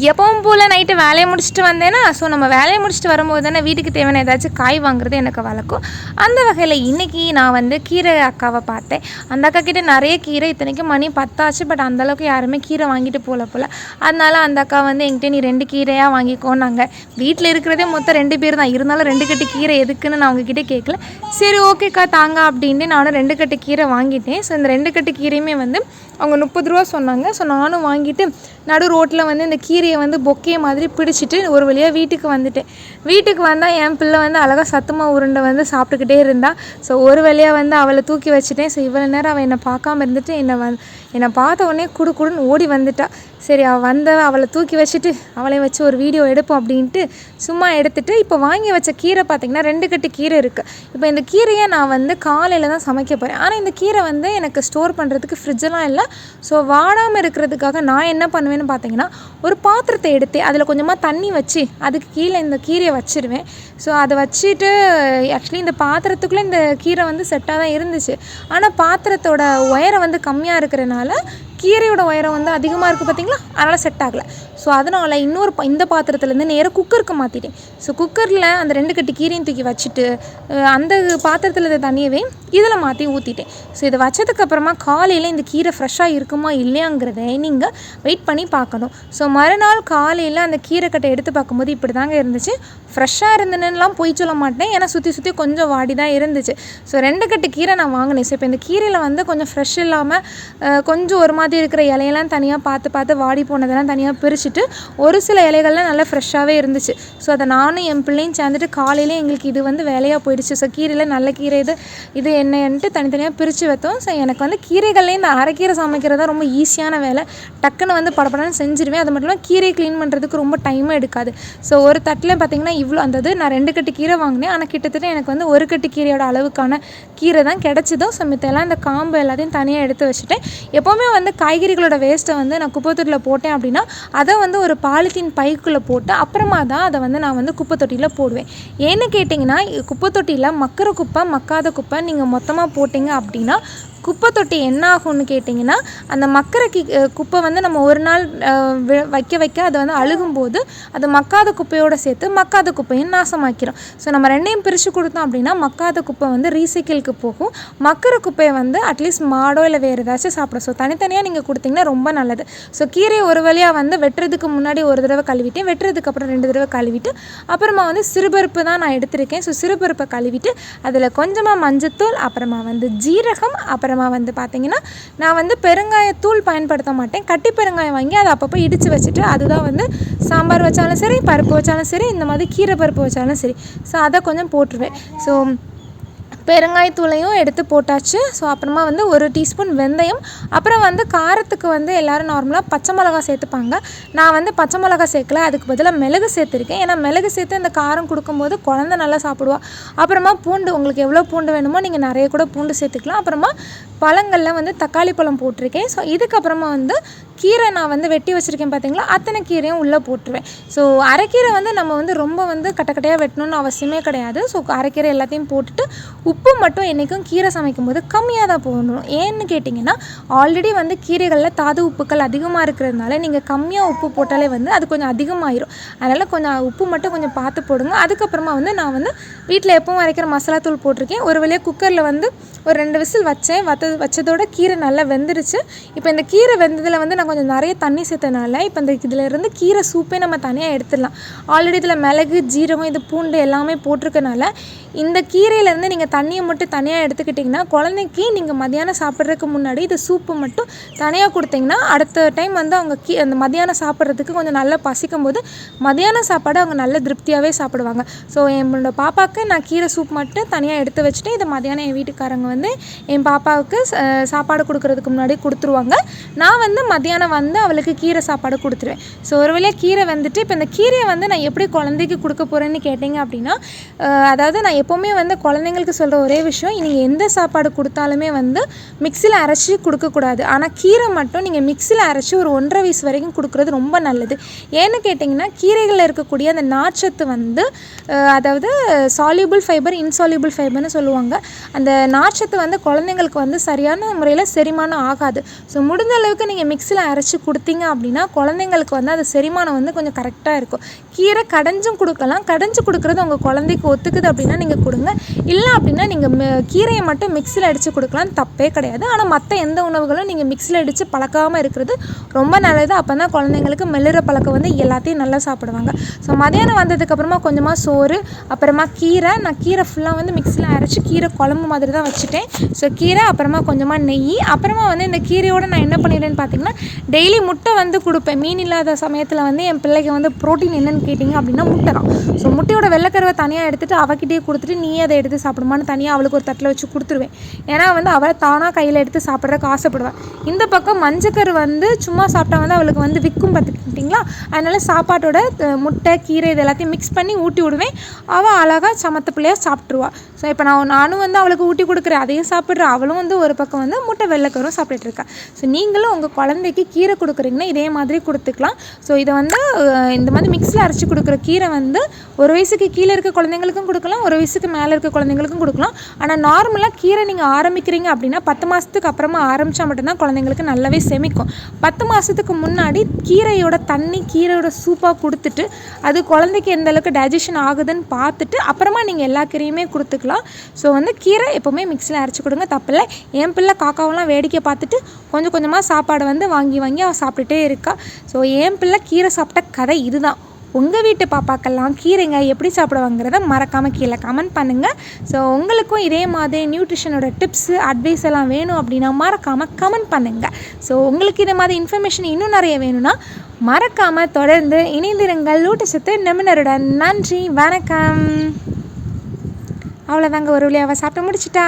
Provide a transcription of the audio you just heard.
எப்பவும் போல் நைட்டு வேலையை முடிச்சுட்டு வந்தேன்னா, ஸோ நம்ம வேலையை முடிச்சுட்டு வரும்போது தானே வீட்டுக்கு தேவையான ஏதாச்சும் காய் வாங்குறது எனக்கு வழக்கம். அந்த வகையில் இன்றைக்கி நான் வந்து கீரை அக்காவை பார்த்தேன். அந்த அக்கா கிட்டே நிறைய கீரை, இத்தனைக்கும் மணி 10 ஆச்சு. பட் அந்தளவுக்கு யாருமே கீரை வாங்கிட்டு போல். அதனால அந்த அக்கா வந்து என்கிட்ட நீ 2 கீரையாக வாங்கிக்கோன்னாங்க. வீட்டில் இருக்கிறதே மொத்தம் 2 பேர் தான், இருந்தாலும் 2 கட்டு கீரை எதுக்குன்னு நான் அவங்கக்கிட்ட கேட்கல. சரி ஓகேக்கா தாங்க அப்படின்ட்டு நானும் 2 கட்டு கீரை வாங்கிட்டேன். ஸோ இந்த 2 கட்டு கீரையுமே வந்து அவங்க 30 ரூபா சொன்னாங்க. ஸோ நானும் வாங்கிட்டு நடு ரோட்டில் வந்து இந்த கீரையை வந்து பொக்கே மாதிரி பிடிச்சிட்டு ஒரு வழியாக வீட்டுக்கு வந்துட்டேன். வீட்டுக்கு வந்தால் என் பிள்ளை வந்து அழகாக சத்துமா உருண்டை வந்து சாப்பிட்டுக்கிட்டே இருந்தாள். ஸோ ஒரு வழியாக வந்து அவளை தூக்கி வச்சுட்டேன். ஸோ இவ்வளோ நேரம் அவள் என்னை பார்க்காம இருந்துட்டு என்னை பார்த்த உடனே குடுன்னு ஓடி வந்துட்டா. சரி அவளை தூக்கி வச்சுட்டு அவளையும் வச்சு ஒரு வீடியோ எடுப்போம் அப்படின்ட்டு சும்மா எடுத்துகிட்டு இப்போ வாங்கி வச்ச கீரை பார்த்திங்கன்னா 2 கட்டு கீரை இருக்குது. இப்போ இந்த கீரையை நான் வந்து காலையில் தான் சமைக்க போகிறேன். ஆனால் இந்த கீரை வந்து எனக்கு ஸ்டோர் பண்ணுறதுக்கு ஃப்ரிட்ஜெல்லாம் இல்லை. ஸோ வாடாமல் இருக்கிறதுக்காக நான் என்ன பண்ணுவேன்னு பார்த்தீங்கன்னா, ஒரு பாத்திரத்தை எடுத்து அதில் கொஞ்சமாக தண்ணி வச்சு அதுக்கு கீழே இந்த கீரையை வச்சுருவேன். ஸோ அதை வச்சுட்டு ஆக்சுவலி இந்த பாத்திரத்துக்குள்ளே இந்த கீரை வந்து செட்டாக தான் இருந்துச்சு. ஆனால் பாத்திரத்தோட உயரம் வந்து கம்மியாக இருக்கிறனால கீரையோட உயரம் வந்து அதிகமாக இருக்குது பார்த்திங்களா, அதனால் செட் ஆகலை. ஸோ அதனால் இந்த பாத்திரத்துலேருந்து நேராக குக்கருக்கு மாற்றிட்டேன். ஸோ குக்கரில் அந்த 2 கட்டு கீரையும் தூக்கி வச்சுட்டு அந்த பாத்திரத்தில் இருந்த தண்ணியவே இதில் மாற்றி ஊற்றிட்டேன். ஸோ இதை வச்சதுக்கப்புறமா காலையில் இந்த கீரை ஃப்ரெஷ்ஷாக இருக்குமா இல்லையாங்கிறத நீங்கள் வெயிட் பண்ணி பார்க்கணும். ஸோ மறுநாள் காலையில் அந்த கீரை கட்டை எடுத்து பார்க்கும்போது இப்படி தாங்க இருந்துச்சு. ஃப்ரெஷ்ஷாக இருந்துன்னுலாம் போய் சொல்ல மாட்டேன், ஏன்னா சுற்றி கொஞ்சம் வாடி தான் இருந்துச்சு. ஸோ 2 கட்டு கீரை நான் வாங்கினேன். ஸோ இப்போ இந்த கீரையில் வந்து கொஞ்சம் ஃப்ரெஷ் இல்லாமல் கொஞ்சம் ஒரு மாதிரி இருக்கிற இலையெல்லாம் தனியாக பார்த்து வாடி போனதெல்லாம் தனியாக பிரிச்சுட்டு ஒரு சில இலைகள்லாம் நல்லா ஃப்ரெஷ்ஷாகவே இருந்துச்சு. ஸோ அதை நானும் என் பிள்ளையும் சேர்ந்துட்டு காலையிலே எங்களுக்கு இது வந்து வேலையாக போயிடுச்சு. ஸோ கீரையில் நல்ல கீரை இது என்னன்ட்டு தனித்தனியாக பிரித்து வைத்தோம். ஸோ எனக்கு வந்து கீரைகள்லேயே இந்த அரைக்கீரை சமைக்கிறதா ரொம்ப ஈஸியான வேலை. டக்குன்னு வந்து படப்படன்னு செஞ்சுருவேன். அது மட்டும் இல்லாமல் கீரையை க்ளீன் பண்ணுறதுக்கு ரொம்ப டைமும் எடுக்காது. ஸோ ஒரு தட்டில் பார்த்திங்கன்னா இவ்வளோ நான் 2 கட்டு கீரை வாங்கினேன். ஆனால் கிட்டத்தட்ட எனக்கு வந்து 1 கட்டு கீரையோட அளவுக்கான கீரை தான் கிடச்சிதோ. ஸோ மித்தெல்லாம் இந்த காம்பு எல்லாத்தையும் தனியாக எடுத்து வச்சுட்டேன். எப்போவுமே வந்து காய்கறிகளோட வேஸ்ட்டை வந்து நான் குப்பை தொட்டியில் போட்டேன் அப்படின்னா அதை வந்து ஒரு பாலித்தீன் பைக்குள்ளே போட்டு அப்புறமா தான் அதை வந்து நான் வந்து குப்பை தொட்டியில் போடுவேன். ஏன்னு கேட்டிங்கன்னா, குப்பை தொட்டியில் மக்கிற குப்பை மக்காத குப்பை நீங்கள் மொத்தமாக போட்டிங்க அப்படின்னா குப்பை தொட்டி என்ன ஆகும்னு கேட்டிங்கன்னா, அந்த மக்கிற குப்பை வந்து நம்ம ஒரு நாள் வைக்க அதை வந்து அழுகும்போது அது மக்காத குப்பையோடு சேர்த்து மக்காத குப்பையும் நாசமாக்கிறோம். ஸோ நம்ம 2ஐயும் பிரித்து கொடுத்தோம் அப்படின்னா மக்காத குப்பை வந்து ரீசைக்கிளுக்கு போகும், மக்கிற குப்பையை வந்து அட்லீஸ்ட் மாடோ இல்லை வேறு ஏதாச்சும் சாப்பிடும். ஸோ தனித்தனியாக நீங்கள் கொடுத்திங்கன்னா ரொம்ப நல்லது. ஸோ கீரையை ஒரு வழியாக வந்து வெட்டுறதுக்கு முன்னாடி ஒரு தடவை கழுவிட்டேன், வெட்டுறதுக்கு அப்புறம் 2 தடவை கழுவிட்டு அப்புறமா வந்து சிறுபருப்பு தான் நான் எடுத்திருக்கேன். ஸோ சிறுபருப்பை கழுவிட்டு அதில் கொஞ்சமாக மஞ்சத்தூள், அப்புறமா வந்து ஜீரகம், அப்புறமா வந்து பார்த்தீங்கன்னா நான் வந்து பெருங்காயத்தூள் பயன்படுத்த மாட்டேன். கட்டி பெருங்காயம் வாங்கி அதை அப்பப்போ இடித்து வச்சுட்டு அதுதான் வந்து சாம்பார் வச்சாலும் சரி, பருப்பு வச்சாலும் சரி, இந்த மாதிரி கீரை பருப்பு வச்சாலும் சரி, ஸோ அதை கொஞ்சம் போட்டுருவேன். ஸோ பெருங்காயத்தூளையும் எடுத்து போட்டாச்சு. ஸோ அப்புறமா வந்து 1 டீஸ்பூன் வெந்தயம், அப்புறம் வந்து காரத்துக்கு வந்து எல்லோரும் நார்மலாக பச்சை மிளகா சேர்த்துப்பாங்க. நான் வந்து பச்சை மிளகா சேர்க்கல, அதுக்கு பதிலாக மிளகு சேர்த்துருக்கேன். ஏன்னா மிளகு சேர்த்து இந்த காரம் கொடுக்கும்போது குழந்தை நல்லா சாப்பிடுவா. அப்புறமா பூண்டு, உங்களுக்கு எவ்வளோ பூண்டு வேணுமோ நீங்கள் நிறைய கூட பூண்டு சேர்த்துக்கலாம். அப்புறமா பழங்களில் வந்து தக்காளி பழம் போட்டிருக்கேன். ஸோ இதுக்கப்புறமா வந்து கீரை நான் வந்து வெட்டி வச்சுருக்கேன் பார்த்தீங்களா, அத்தனை கீரையும் உள்ளே போட்டுருவேன். ஸோ அரைக்கீரை வந்து நம்ம வந்து ரொம்ப வந்து கட்டையாக வெட்டணும்னு அவசியமே கிடையாது. ஸோ அரைக்கீரை எல்லாத்தையும் போட்டுட்டு உப்பு மட்டும் என்றைக்கும் கீரை சமைக்கும் போது கம்மியாக தான் போடணும். ஏன்னு கேட்டிங்கன்னா, ஆல்ரெடி வந்து கீரைகளில் தாது உப்புக்கள் அதிகமாக இருக்கிறதுனால நீங்கள் கம்மியாக உப்பு போட்டாலே வந்து அது கொஞ்சம் அதிகமாகிடும். அதனால் கொஞ்சம் உப்பு மட்டும் கொஞ்சம் பார்த்து போடுங்க. அதுக்கப்புறமா வந்து நான் வந்து வீட்டில் எப்பவும் அரைக்கிற மசாலா தூள் போட்டிருக்கேன். ஒரு வழியாக குக்கரில் வந்து ஒரு 2 விசில் வச்சதோட கீரை நல்லா வெந்துருச்சு. இப்போ இந்த கீரை வெந்ததில் வந்து நான் கொஞ்சம் நிறைய தண்ணி சேர்த்தனால இப்போ இதில் இருந்து கீரை சூப்பே நம்ம தனியாக எடுத்துடலாம். ஆல்ரெடி இதில் மிளகு, ஜீரகம், இது பூண்டு எல்லாமே போட்டிருக்கனால இந்த கீரையிலேருந்து நீங்கள் தண்ணியை மட்டும் தனியாக எடுத்துக்கிட்டிங்கன்னா குழந்தைக்கு நீங்கள் மதியானம் சாப்பிட்றதுக்கு முன்னாடி இது சூப்பு மட்டும் தனியாக கொடுத்திங்கன்னா அடுத்த டைம் வந்து அவங்க அந்த மதியானம் சாப்பிட்றதுக்கு கொஞ்சம் நல்லா பசிக்கும் போது மதியானம் சாப்பாடு அவங்க நல்ல திருப்தியாகவே சாப்பிடுவாங்க. ஸோ என்னோட பாப்பாவுக்கு நான் கீரை சூப் மட்டும் தனியாக எடுத்து வச்சுட்டு இதை மதியானம் என் வீட்டுக்காரங்க வந்து என் பாப்பாவுக்கு சாப்பாடு கொடுக்குறதுக்கு முன்னாடி கொடுத்துருவாங்க. நான் வந்து மதியானம் வந்து அவளுக்கு கீரை சாப்பாடு கொடுத்துருவேன். ஸோ ஒரு வழியாக கீரை வந்துட்டு இப்போ இந்த கீரையை வந்து நான் எப்படி குழந்தைக்கு கொடுக்க போகிறேன்னு கேட்டிங்க அப்படின்னா, அதாவது நான் எப்போவுமே வந்து குழந்தைங்களுக்கு சொல்கிற சொல்கிற ஒரே விஷயம், நீங்கள் எந்த சாப்பாடு கொடுத்தாலுமே வந்து மிக்சியில் அரைச்சி கொடுக்கக்கூடாது. ஆனால் கீரை மட்டும் நீங்கள் மிக்சியில் அரைச்சி ஒரு 1.5 வயசு வரைக்கும் கொடுக்குறது ரொம்ப நல்லது. ஏன்னு கேட்டிங்கன்னா கீரைகளில் இருக்கக்கூடிய அந்த நார்ச்சத்து வந்து அதாவது சால்யூபிள் ஃபைபர், இன்சால்யூபிள் ஃபைபர்னு சொல்லுவாங்க. அந்த நார்ச்சத்து வந்து குழந்தைங்களுக்கு வந்து சரியான முறையில் செரிமானம் ஆகாது. ஸோ முடிஞ்ச அளவுக்கு நீங்கள் மிக்சியில் அரைச்சி கொடுத்தீங்க அப்படின்னா குழந்தைங்களுக்கு வந்து அது செரிமானம் வந்து கொஞ்சம் கரெக்டாக இருக்கும். கீரை கடைஞ்சும் கொடுக்கலாம். கடைஞ்சி கொடுக்குறது உங்கள் குழந்தைக்கு ஒத்துக்குது அப்படின்னா நீங்கள் கொடுங்க. இல்லை அப்படின்னா நீங்கள் கீரையை மட்டும் மிக்சியில் அடித்து கொடுக்கலாம், தப்பே கிடையாது. ஆனால் மற்ற எந்த உணவுகளும் நீங்கள் மிக்சியில் அடித்து பழக்காமல் இருக்கிறது ரொம்ப நல்லது. அப்போ தான் குழந்தைங்களுக்கு மெல்லுற பழக்கம் வந்து எல்லாத்தையும் நல்லா சாப்பிடுவாங்க. ஸோ மதியானம் வந்ததுக்கப்புறமா கொஞ்சமாக சோறு, அப்புறமா கீரை. நான் கீரை ஃபுல்லாக வந்து மிக்சியில் அரைச்சி கீரை குழம்பு மாதிரி தான் வச்சுட்டேன். ஸோ கீரை, அப்புறமா கொஞ்சமாக நெய், அப்புறமா வந்து இந்த கீரையோடு நான் என்ன பண்ணிடுறேன்னு பார்த்தீங்கன்னா டெய்லி முட்டை வந்து கொடுப்பேன். மீன் இல்லாத சமயத்தில் வந்து என் பிள்ளைக்கு வந்து ப்ரோட்டீன் என்னென்னு கேட்டிங்க அப்படின்னா முட்டை தான். ஸோ முட்டையோட வெள்ளைக்கருவை தனியாக எடுத்துகிட்டு அவகிட்டே கொடுத்துட்டு நீ அதை எடுத்து சாப்பிடுமான்னு தனியாக அவளுக்கு ஒரு தட்டில் வச்சு கொடுத்துருவேன். ஏன்னா வந்து அவளை தானாக கையில் எடுத்து சாப்பிட்றதுக்கு ஆசைப்படுவேன். இந்த பக்கம் மஞ்சக்கரு வந்து சும்மா சாப்பிட்டா வந்து அவளுக்கு வந்து விற்கும் பார்த்துக்கிட்டிங்களா, அதனால் சாப்பாட்டோட முட்டை கீரை இது எல்லாத்தையும் மிக்ஸ் பண்ணி ஊட்டி விடுவேன். அவள் அழகாக சமத்த பிள்ளையாக சாப்பிட்ருவா. ஸோ இப்போ நானும் வந்து அவளுக்கு ஊட்டி கொடுக்குறேன், அதையும் சாப்பிட்றேன். அவளும் வந்து ஒரு பக்கம் வந்து முட்டை வெள்ளைக்கரும் சாப்பிட்டுட்ருக்கா. ஸோ நீங்களும் உங்கள் குழந்தைக்கு கீரை கொடுக்குறீங்கன்னா இதே மாதிரி கொடுத்துக்கலாம். ஸோ இதை வந்து இந்த மாதிரி மிக்ஸில் அரைச்சி கொடுக்குற கீரை வந்து 1 வயசுக்கு கீழே இருக்க குழந்தைங்களுக்கும் கொடுக்கலாம், 1 வயசுக்கு மேலே இருக்க குழந்தைங்களுக்கும் கொடுக்கலாம். ஆனால் நார்மலாக கீரை நீங்கள் ஆரம்பிக்கிறீங்க அப்படின்னா 10 மாதத்துக்கு அப்புறமா ஆரம்பித்தா மட்டும்தான் குழந்தைங்களுக்கு நல்லாவே செமிக்கும். 10 மாதத்துக்கு முன்னாடி கீரையோட தண்ணி, கீரையோட சூப்பாக கொடுத்துட்டு அது குழந்தைக்கு எந்த அளவுக்கு டைஜஷன் ஆகுதுன்னு பார்த்துட்டு அப்புறமா நீங்கள் எல்லா கீரையுமே கொடுத்துக்கலாம். ஸோ வந்து கீரை எப்போவுமே மிக்ஸியில் அரைச்சி கொடுங்க, தப்பில்லை. என் பிள்ளை காக்காவெல்லாம் வேடிக்கை பார்த்துட்டு கொஞ்சம் கொஞ்சமாக சாப்பாடு வந்து வாங்கி அவள் சாப்பிட்டுட்டே இருக்கா. ஸோ என் பிள்ளை கீரை சாப்பிட்ட கதை இதுதான். உங்கள் வீட்டு பாப்பாக்கெல்லாம் கீரைங்க எப்படி சாப்பிடுவாங்கிறத மறக்காமல் கீழே கமெண்ட் பண்ணுங்கள். ஸோ உங்களுக்கும் இதே மாதிரி நியூட்ரிஷனோட டிப்ஸு, அட்வைஸ் எல்லாம் வேணும் அப்படின்னா மறக்காமல் கமெண்ட் பண்ணுங்கள். ஸோ உங்களுக்கு இதே மாதிரி இன்ஃபர்மேஷன் இன்னும் நிறைய வேணும்னா மறக்காமல் தொடர்ந்து இணைந்திருங்கள் ஊட்டச்சத்து நிபுணருடன். நன்றி, வணக்கம். அவ்வளோதாங்க, ஒரு வழியாக அவள் சாப்பிட்டு முடிச்சிட்டா.